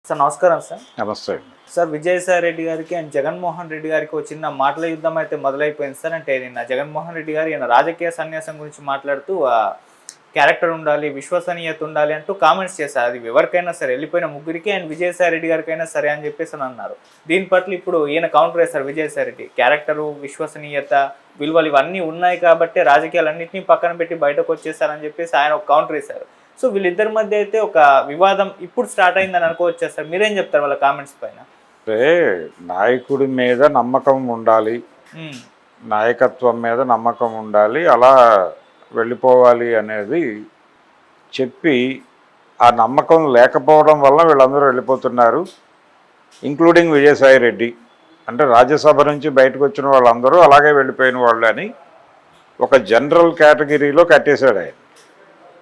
Sir నమస్కారం sir. నమస్తే. Sir Vijayasai Reddy గారికి అండ్ జగన్మోహన్ రెడ్డి గారికి వచ్చిన మాటల యుద్ధం అయితే మొదలైపోయింది సార్. అంటే నిన్న జగన్మోహన్ రెడ్డి గారు ఈయన రాజకీయ సన్యాసం గురించి మాట్లాడుతూ క్యారెక్టర్ ఉండాలి, విశ్వసనీయత ఉండాలి అంటూ కామెంట్స్ చేశారు. అది ఎవరికైనా సరే, వెళ్ళిపోయిన ముగ్గురికి అండ్ విజయసాయి రెడ్డి గారికైనా సరే అని చెప్పేసి అని అన్నారు. దీని పట్ల ఇప్పుడు ఈయన కౌంటర్ వేశారు విజయసాయి రెడ్డి. క్యారెక్టరు, విశ్వసనీయత, విలువలు ఇవన్నీ ఉన్నాయి కాబట్టి రాజకీయాలన్నింటినీ పక్కన పెట్టి బయటకు వచ్చేసారని చెప్పేసి ఆయన ఒక కౌంటర్ వేశారు. సో వీళ్ళిద్దరి మధ్య అయితే ఒక వివాదం ఇప్పుడు స్టార్ట్ అయిందని అనుకోవచ్చు సార్. మీరేం చెప్తారు వాళ్ళ కామెంట్స్ పైన? అంటే నాయకుడి మీద నమ్మకం ఉండాలి, నాయకత్వం మీద నమ్మకం ఉండాలి, అలా వెళ్ళిపోవాలి అనేది చెప్పి ఆ నమ్మకం లేకపోవడం వల్ల వీళ్ళందరూ వెళ్ళిపోతున్నారు, ఇంక్లూడింగ్ విజయసాయి రెడ్డి. అంటే రాజ్యసభ నుంచి బయటకు వచ్చిన వాళ్ళందరూ అలాగే వెళ్ళిపోయిన వాళ్ళు అని ఒక జనరల్ కేటగిరీలో కట్టేశాడు ఆయన.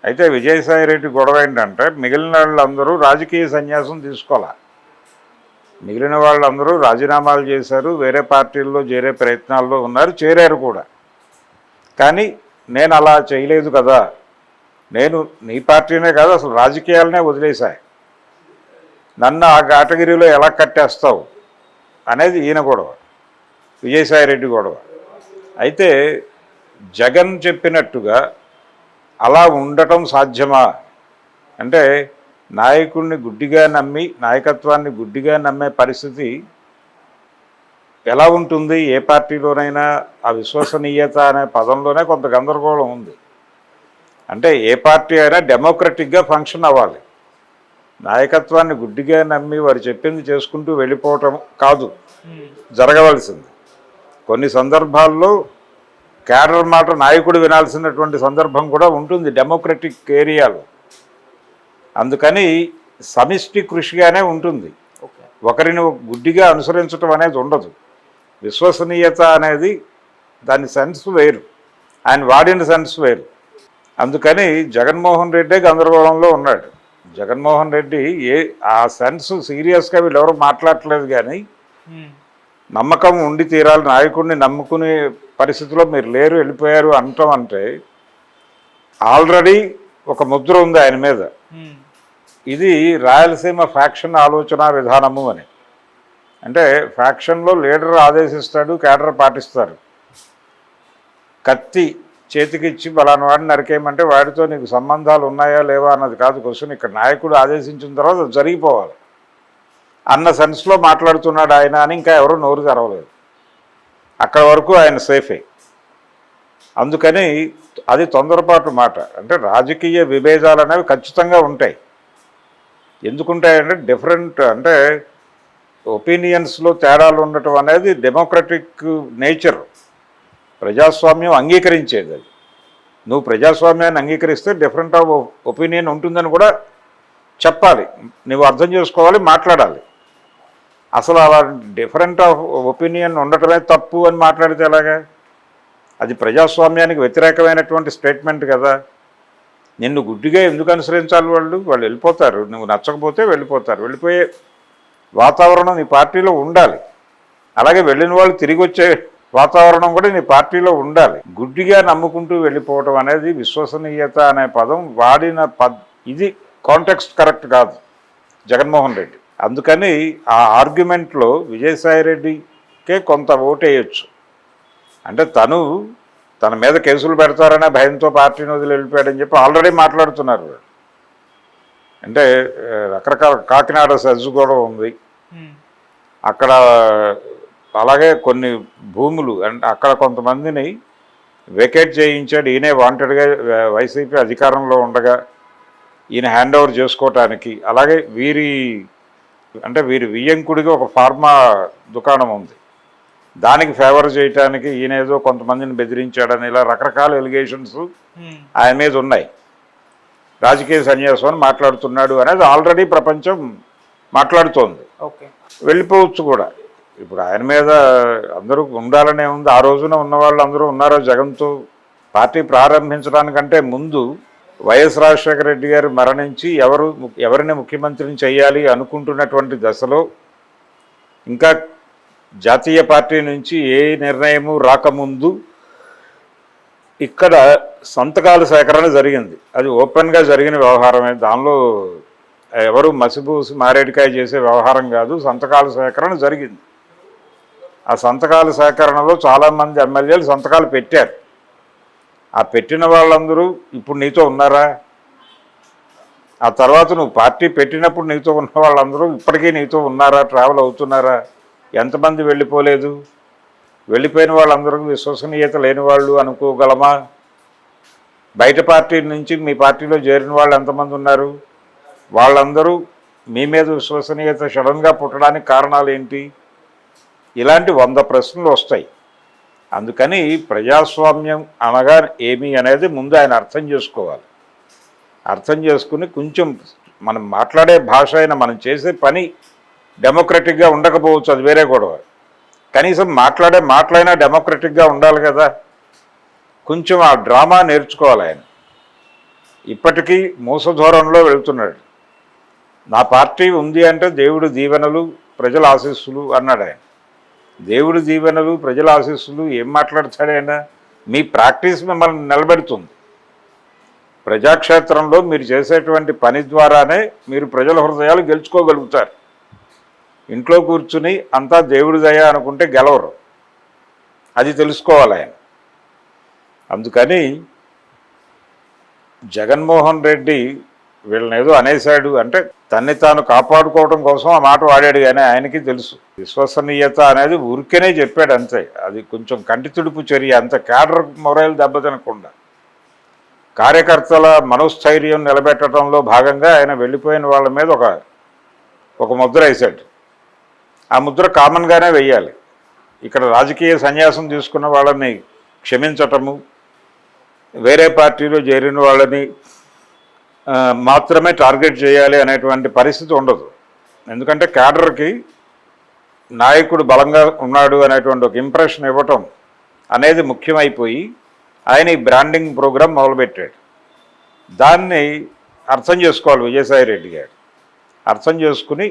అయితే విజయసాయి రెడ్డి గొడవ ఏంటంటే మిగిలిన వాళ్ళందరూ రాజకీయ సన్యాసం తీసుకోవాలి, మిగిలిన వాళ్ళందరూ రాజీనామాలు చేశారు, వేరే పార్టీల్లో చేరే ప్రయత్నాల్లో ఉన్నారు, చేరారు కూడా. కానీ నేను అలా చేయలేదు కదా, నేను నీ పార్టీనే కాదు అసలు రాజకీయాలనే వదిలేశాయి, నన్ను ఆ కేటగిరీలో ఎలా కట్టేస్తావు అనేది ఈయన గొడవ, విజయసాయి రెడ్డి గొడవ. అయితే జగన్ చెప్పినట్టుగా అలా ఉండటం సాధ్యమా అంటే నాయకుడిని గుడ్డిగా నమ్మి, నాయకత్వాన్ని గుడ్డిగా నమ్మే పరిస్థితి ఎలా ఉంటుంది ఏ పార్టీలోనైనా? ఆ విశ్వసనీయత అనే పదంలోనే కొంత గందరగోళం ఉంది. అంటే ఏ పార్టీ అయినా డెమోక్రటిక్గా ఫంక్షన్ అవ్వాలి, నాయకత్వాన్ని గుడ్డిగా నమ్మి వారు చెప్పింది చేసుకుంటూ వెళ్ళిపోవటం కాదు జరగవలసింది. కొన్ని సందర్భాల్లో క్యాడర్ మాట నాయకుడు వినాల్సినటువంటి సందర్భం కూడా ఉంటుంది డెమోక్రటిక్ ఏరియాలో. అందుకని సమిష్టి కృషిగానే ఉంటుంది, ఒకరిని గుడ్డిగా అనుసరించడం అనేది ఉండదు. విశ్వసనీయత అనేది దాని సెన్స్ వేరు, ఆయన వాడిన సెన్స్ వేరు. అందుకని జగన్మోహన్ రెడ్డే గందరగోళంలో ఉన్నాడు. జగన్మోహన్ రెడ్డి ఆ సెన్స్ సీరియస్గా వీళ్ళెవరూ మాట్లాడట్లేదు. కానీ నమ్మకం ఉండి తీరాలి, నాయకుడిని నమ్ముకునే పరిస్థితిలో మీరు లేరు, వెళ్ళిపోయారు అంటాం. అంటే ఆల్రెడీ ఒక ముద్ర ఉంది ఆయన మీద, ఇది రాయలసీమ ఫ్యాక్షన్ ఆలోచన విధానము అని. అంటే ఫ్యాక్షన్లో లీడర్ ఆదేశిస్తాడు, క్యాడర్ పాటిస్తారు. కత్తి చేతికిచ్చి బలానా వాడిని నరికేయమంటే వాడితో నీకు సంబంధాలు ఉన్నాయా లేవా అన్నది కాదు క్వశ్చన్. ఇక్కడ నాయకుడు ఆదేశించిన తర్వాత జరిగిపోవాలి అన్న సెన్స్లో మాట్లాడుతున్నాడు ఆయన అని ఇంకా ఎవరు నోరు తెరవలేదు. అక్కడ వరకు ఆయన సేఫే. అందుకని అది తొందరపాటు మాట. అంటే రాజకీయ విభేదాలు అనేవి ఖచ్చితంగా ఉంటాయి. ఎందుకుంటాయంటే డిఫరెంట్, అంటే ఒపీనియన్స్లో తేడాలు ఉండటం అనేది డెమోక్రటిక్ నేచర్, ప్రజాస్వామ్యం అంగీకరించేది. అది నువ్వు ప్రజాస్వామ్యాన్ని అంగీకరిస్తే డిఫరెంట్ ఆఫ్ ఒపీనియన్ ఉంటుందని కూడా చెప్పాలి, నువ్వు అర్థం చేసుకోవాలి, మాట్లాడాలి. అసలు అలా డిఫరెంట్ ఆఫ్ ఒపీనియన్ ఉండటమే తప్పు అని మాట్లాడితే ఎలాగా? అది ప్రజాస్వామ్యానికి వ్యతిరేకమైనటువంటి స్టేట్మెంట్ కదా. నిన్ను గుడ్డిగా ఎందుకు అనుసరించాలి? వాళ్ళు వెళ్ళిపోతారు, నువ్వు నచ్చకపోతే వెళ్ళిపోతారు. వెళ్ళిపోయే వాతావరణం నీ పార్టీలో ఉండాలి. అలాగే వెళ్ళిన వాళ్ళు తిరిగి వచ్చే వాతావరణం కూడా నీ పార్టీలో ఉండాలి. గుడ్డిగా నమ్ముకుంటూ వెళ్ళిపోవటం అనేది విశ్వసనీయత అనే పదం వాడిన ఇది కాంటెక్స్ట్ కరెక్ట్ కాదు జగన్మోహన్ రెడ్డి. అందుకని ఆ ఆర్గ్యుమెంట్లో విజయసాయి రెడ్డికే కొంత ఓటేయచ్చు. అంటే తన మీద కేసులు పెడతారనే భయంతో పార్టీని వదిలి వెళ్ళిపోయాడని చెప్పి ఆల్రెడీ మాట్లాడుతున్నారు. అంటే రకరకాల కాకినాడ సజ్జు కూడా ఉంది అక్కడ. అలాగే కొన్ని భూములు అంటే అక్కడ కొంతమందిని వెకేట్ చేయించాడు ఈయనే వాంటెడ్గా, వైసీపీ అధికారంలో ఉండగా ఈయన హ్యాండ్ ఓవర్ చేసుకోవటానికి. అలాగే వీరి వియ్యంకుడిగా ఒక ఫార్మా దుకాణం ఉంది, దానికి ఫేవర్ చేయటానికి ఈయన ఏదో కొంతమందిని బెదిరించాడని ఇలా రకరకాల ఎలిగేషన్స్ ఆయన మీద ఉన్నాయి. రాజకీయ సన్యాసం అని మాట్లాడుతున్నాడు అనేది ఆల్రెడీ ప్రపంచం మాట్లాడుతోంది. వెళ్ళిపోవచ్చు కూడా. ఇప్పుడు ఆయన మీద అందరూ ఉండాలనే ఉంది. ఆ రోజున ఉన్నవాళ్ళు అందరూ ఉన్నారో జగన్తో. పార్టీ ప్రారంభించడానికంటే ముందు వైఎస్ రాజశేఖర రెడ్డి గారు మరణించి ఎవరిని ముఖ్యమంత్రిని చేయాలి అనుకుంటున్నటువంటి దశలో, ఇంకా జాతీయ పార్టీ నుంచి ఏ నిర్ణయము రాకముందు ఇక్కడ సంతకాల సేకరణ జరిగింది. అది ఓపెన్గా జరిగిన వ్యవహారమే, దానిలో ఎవరు మసిబూసి మారేడికాయ చేసే వ్యవహారం కాదు, సంతకాల సేకరణ జరిగింది. ఆ సంతకాల సేకరణలో చాలామంది ఎమ్మెల్యేలు సంతకాలు పెట్టారు. ఆ పెట్టిన వాళ్ళందరూ ఇప్పుడు నీతో ఉన్నారా? ఆ తర్వాత నువ్వు పార్టీ పెట్టినప్పుడు నీతో ఉన్న వాళ్ళందరూ ఇప్పటికీ నీతో ఉన్నారా? ట్రావెల్ అవుతున్నారా? ఎంతమంది వెళ్ళిపోలేదు? వెళ్ళిపోయిన వాళ్ళందరూ విశ్వసనీయత లేని వాళ్ళు అనుకోగలమా? బయట పార్టీ నుంచి మీ పార్టీలో చేరిన వాళ్ళు ఎంతమంది ఉన్నారు? వాళ్ళందరూ మీ మీద విశ్వసనీయత సడన్గా పుట్టడానికి కారణాలు ఏంటి? ఇలాంటి 100 ప్రశ్నలు వస్తాయి. అందుకని ప్రజాస్వామ్యం అనగా ఏమి అనేది ముందు ఆయన అర్థం చేసుకోవాలి. అర్థం చేసుకుని కొంచెం మనం మాట్లాడే భాష అయినా మనం చేసే పని డెమోక్రటిక్గా ఉండకపోవచ్చు, అది వేరే గొడవ. కనీసం మాట్లాడైనా డెమోక్రటిక్గా ఉండాలి కదా. కొంచెం ఆ డ్రామా నేర్చుకోవాలి ఆయన. ఇప్పటికీ మూసధోరణిలో వెళ్తున్నాడు. నా పార్టీ ఉంది అంటే దేవుడి దీవెనలు ప్రజల ఆశీస్సులు అన్నాడు ఆయన. దేవుడి దీవెనలు ప్రజల ఆశీస్సులు ఏం మాట్లాడతాడైనా? మీ ప్రాక్టీస్ మిమ్మల్ని నిలబెడుతుంది. ప్రజాక్షేత్రంలో మీరు చేసేటువంటి పని ద్వారానే మీరు ప్రజల హృదయాలు గెలుచుకోగలుగుతారు. ఇంట్లో కూర్చుని అంతా దేవుడి దయ అనుకుంటే గెలవరు. అది తెలుసుకోవాలి ఆయన. అందుకని జగన్మోహన్ రెడ్డి వీళ్ళని ఏదో అనేశాడు అంటే తన్ని తాను కాపాడుకోవడం కోసం ఆ మాట వాడాడు, కానీ ఆయనకి తెలుసు విశ్వసనీయత అనేది ఊరికేనే చెప్పాడు అంతే. అది కొంచెం కంటి తుడుపు చర్య, అంత క్యాడర్ మొరైల్ దెబ్బతినకుండా కార్యకర్తల మనోస్థైర్యం నిలబెట్టడంలో భాగంగా ఆయన వెళ్ళిపోయిన వాళ్ళ మీద ఒక ముద్ర వేశాడు. ఆ ముద్ర కామన్గానే వెయ్యాలి. ఇక్కడ రాజకీయ సన్యాసం తీసుకున్న వాళ్ళని క్షమించటము, వేరే పార్టీలో చేరిన వాళ్ళని మాత్రమే టార్గెట్ చేయాలి అనేటువంటి పరిస్థితి ఉండదు. ఎందుకంటే క్యాడర్కి నాయకుడు బలంగా ఉన్నాడు అనేటువంటి ఒక ఇంప్రెషన్ ఇవ్వటం అనేది ముఖ్యమైపోయి ఆయన ఈ బ్రాండింగ్ ప్రోగ్రాం మొదలుపెట్టాడు. దాన్ని అర్థం చేసుకోవాలి విజయసాయి రెడ్డి గారు. అర్థం చేసుకుని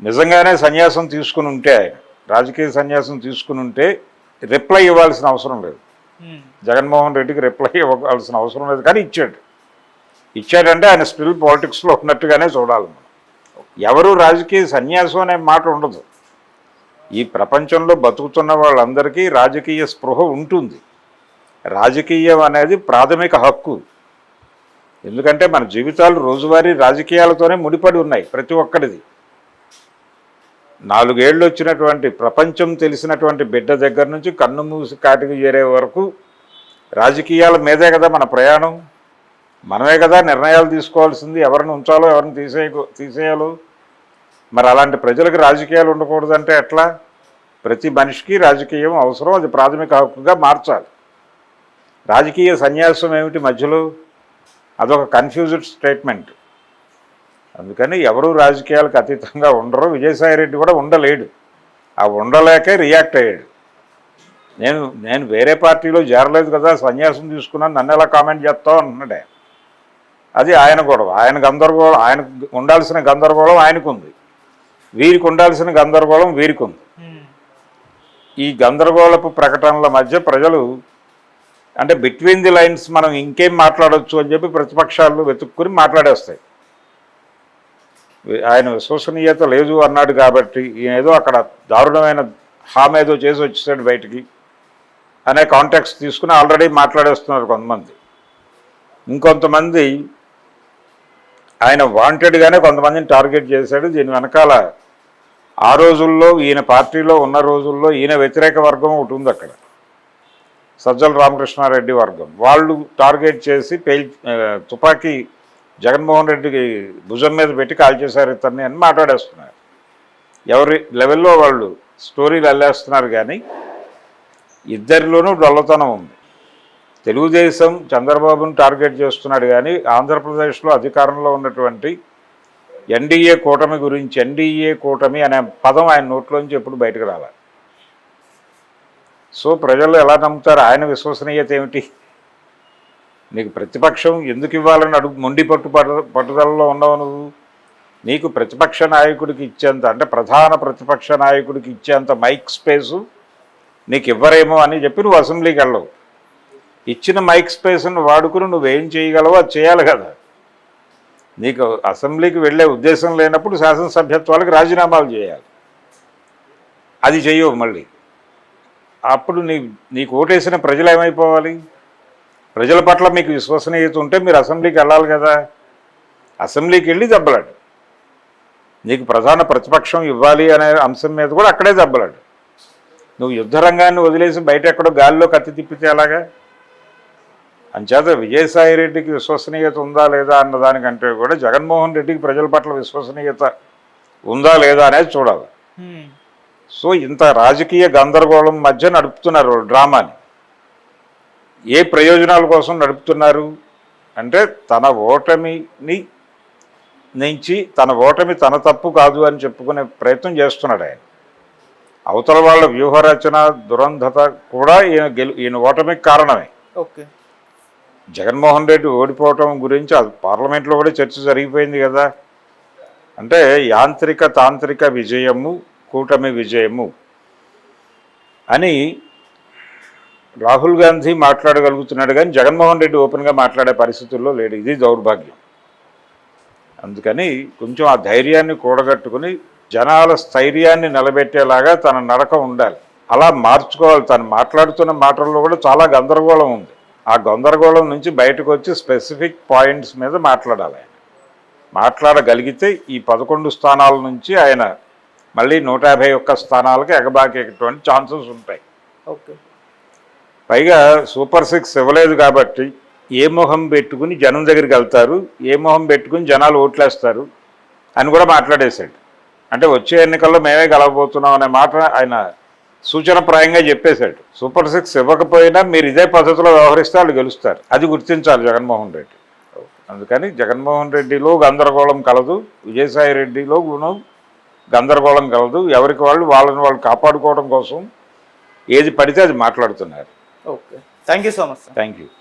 నిజంగానే సన్యాసం తీసుకుని ఉంటే, ఆయన రాజకీయ సన్యాసం తీసుకుని ఉంటే రిప్లై ఇవ్వాల్సిన అవసరం లేదు. జగన్మోహన్ రెడ్డికి రిప్లై ఇవ్వాల్సిన అవసరం లేదు, కానీ ఇచ్చాడంటే ఆయన స్టిల్ పాలిటిక్స్లో ఉన్నట్టుగానే చూడాలి మనం. ఎవరు రాజకీయ సన్యాసం అనే మాట ఉండదు. ఈ ప్రపంచంలో బతుకుతున్న వాళ్ళందరికీ రాజకీయ స్పృహ ఉంటుంది. రాజకీయం అనేది ప్రాథమిక హక్కు. ఎందుకంటే మన జీవితాలు రోజువారీ రాజకీయాలతోనే ముడిపడి ఉన్నాయి ప్రతి ఒక్కరిది. 4 ఏళ్ళు వచ్చినటువంటి ప్రపంచం తెలిసినటువంటి బిడ్డ దగ్గర నుంచి కన్ను మూసి కాటికి చేరే వరకు రాజకీయాల మీదే కదా మన ప్రయాణం. మనమే కదా నిర్ణయాలు తీసుకోవాల్సింది, ఎవరిని ఉంచాలో ఎవరిని తీసేయాలో. మరి అలాంటి ప్రజలకు రాజకీయాలు ఉండకూడదంటే ఎట్లా? ప్రతి మనిషికి రాజకీయం అవసరం, అది ప్రాథమిక హక్కుగా మార్చాలి. రాజకీయ సన్యాసం ఏమిటి మధ్యలో? అదొక కన్ఫ్యూజ్డ్ స్టేట్మెంట్. అందుకని ఎవరు రాజకీయాలకు అతీతంగా ఉండరు. విజయసాయిరెడ్డి కూడా ఉండలేడు. ఆ ఉండలేకే రియాక్ట్ అయ్యాడు. నేను వేరే పార్టీలో చేరలేదు కదా, సన్యాసం తీసుకున్నాను, నన్ను ఎలా కామెంట్ చేస్తావు అన్నాడే. అది ఆయన గొడవ, ఆయన గందరగోళం. ఆయనకు ఉండాల్సిన గందరగోళం ఆయనకు ఉంది, వీరికి ఉండాల్సిన గందరగోళం వీరికి ఉంది. ఈ గందరగోళపు ప్రకటనల మధ్య ప్రజలు అంటే బిట్వీన్ ది లైన్స్ మనం ఇంకేం మాట్లాడవచ్చు అని చెప్పి ప్రతిపక్షాలు వెతుక్కుని మాట్లాడేస్తాయి. ఆయన విశ్వసనీయత లేదు అన్నాడు కాబట్టి ఈయన ఏదో అక్కడ దారుణమైన హామ్ ఏదో చేసి వచ్చేసాడు బయటికి అనే కాంటాక్ట్స్ తీసుకుని ఆల్రెడీ మాట్లాడేస్తున్నారు కొంతమంది. ఇంకొంతమంది ఆయన వాంటెడ్గానే కొంతమందిని టార్గెట్ చేశాడు. దీని వెనకాల ఆ రోజుల్లో ఈయన పార్టీలో ఉన్న రోజుల్లో ఈయన వ్యతిరేక వర్గం ఒకటి ఉంది అక్కడ, సజ్జల రామకృష్ణారెడ్డి వర్గం. వాళ్ళు టార్గెట్ చేసి తుపాకీ జగన్మోహన్ రెడ్డికి భుజం మీద పెట్టి కాల్చేశారు ఇతన్ని అని మాట్లాడేస్తున్నారు. ఎవరి లెవెల్లో వాళ్ళు స్టోరీలు అల్లేస్తున్నారు. కానీ ఇద్దరిలోనూ డొల్లతనం ఉంది. తెలుగుదేశం చంద్రబాబును టార్గెట్ చేస్తున్నాడు, కానీ ఆంధ్రప్రదేశ్లో అధికారంలో ఉన్నటువంటి ఎన్డీఏ కూటమి గురించి, ఎన్డీఏ కూటమి అనే పదం ఆయన నోట్లోంచి ఎప్పుడు బయటకు రావాలి. సో ప్రజలు ఎలా నమ్ముతారు? ఆయన విశ్వసనీయత ఏమిటి? నీకు ప్రతిపక్షం ఎందుకు ఇవ్వాలని మొండి పట్టుదలలో ఉన్నావు నువ్వు. నీకు ప్రతిపక్ష నాయకుడికి ఇచ్చేంత, అంటే ప్రధాన ప్రతిపక్ష నాయకుడికి ఇచ్చేంత మైక్ స్పేసు నీకు ఇవ్వరేమో అని చెప్పి నువ్వు అసెంబ్లీకి వెళ్ళవు. ఇచ్చిన మైక్ స్పేస్ను వాడుకుని నువ్వేం చేయగలవో అది చేయాలి కదా. నీకు అసెంబ్లీకి వెళ్ళే ఉద్దేశం లేనప్పుడు శాసనసభ్యత్వాలకు రాజీనామాలు చేయాలి. అది చెయ్యవు మళ్ళీ. అప్పుడు నీకు ఓటేసిన ప్రజలు ఏమైపోవాలి? ప్రజల పట్ల మీకు విశ్వసనీయత ఉంటే మీరు అసెంబ్లీకి వెళ్ళాలి కదా. అసెంబ్లీకి వెళ్ళి దెబ్బలాడు. నీకు ప్రధాన ప్రతిపక్షం ఇవ్వాలి అనే అంశం మీద కూడా అక్కడే దెబ్బలాడు. నువ్వు యుద్ధ రంగాన్ని వదిలేసి బయట ఎక్కడో గాలిలో కత్తి తిప్పితే అలాగా. అంచేత విజయసాయిరెడ్డికి విశ్వసనీయత ఉందా లేదా అన్నదానికంటే కూడా జగన్మోహన్ రెడ్డికి ప్రజల పట్ల విశ్వసనీయత ఉందా లేదా అనేది చూడాలి. సో ఇంత రాజకీయ గందరగోళం మధ్య నడుపుతున్నారు డ్రామాని. ఏ ప్రయోజనాల కోసం నడుపుతున్నారు అంటే తన ఓటమిని నుంచి తన ఓటమి తన తప్పు కాదు అని చెప్పుకునే ప్రయత్నం చేస్తున్నాడు ఆయన. అవతల వాళ్ళ వ్యూహరచన దురంధత కూడా ఈయన ఓటమికి కారణమే. ఓకే, జగన్మోహన్ రెడ్డి ఓడిపోవటం గురించి అది పార్లమెంట్లో కూడా చర్చ జరిగిపోయింది కదా. అంటే యాంత్రిక తాంత్రిక విజయము కూటమి విజయము అని రాహుల్ గాంధీ మాట్లాడగలుగుతున్నాడు, కానీ జగన్మోహన్ రెడ్డి ఓపెన్గా మాట్లాడే పరిస్థితుల్లో లేడు. ఇది దౌర్భాగ్యం. అందుకని కొంచెం ఆ ధైర్యాన్ని కూడగట్టుకుని జనాల స్థైర్యాన్ని నిలబెట్టేలాగా తన నడక ఉండాలి. అలా మార్చుకోవాలి. తను మాట్లాడుతున్న మాటల్లో కూడా చాలా గందరగోళం ఉంది. ఆ గందరగోళం నుంచి బయటకు వచ్చి స్పెసిఫిక్ పాయింట్స్ మీద మాట్లాడాలి. ఆయన మాట్లాడగలిగితే ఈ 11 స్థానాల నుంచి ఆయన మళ్ళీ 151 స్థానాలకు ఎగబాకేటువంటి ఛాన్సెస్ ఉంటాయి. ఓకే, పైగా సూపర్ 6 ఇవ్వలేదు కాబట్టి ఏ మొహం పెట్టుకుని జనం దగ్గరికి వెళ్తారు, ఏ మొహం పెట్టుకుని జనాలు ఓట్లేస్తారు అని కూడా మాట్లాడేశాడు. అంటే వచ్చే ఎన్నికల్లో మేమే గెలవబోతున్నాం అనే మాట ఆయన సూచనప్రాయంగా చెప్పేశాడు. సూపర్ 6 ఇవ్వకపోయినా మీరు ఇదే పద్ధతిలో వ్యవహరిస్తే వాళ్ళు గెలుస్తారు. అది గుర్తించాలి జగన్మోహన్ రెడ్డి. అందుకని జగన్మోహన్ రెడ్డిలో గందరగోళం కలదు, విజయసాయి రెడ్డిలో గందరగోళం కలదు. ఎవరికి వాళ్ళని వాళ్ళు కాపాడుకోవడం కోసం ఏది పడితే అది మాట్లాడుతున్నారు. Okay, thank you so much. Thank you.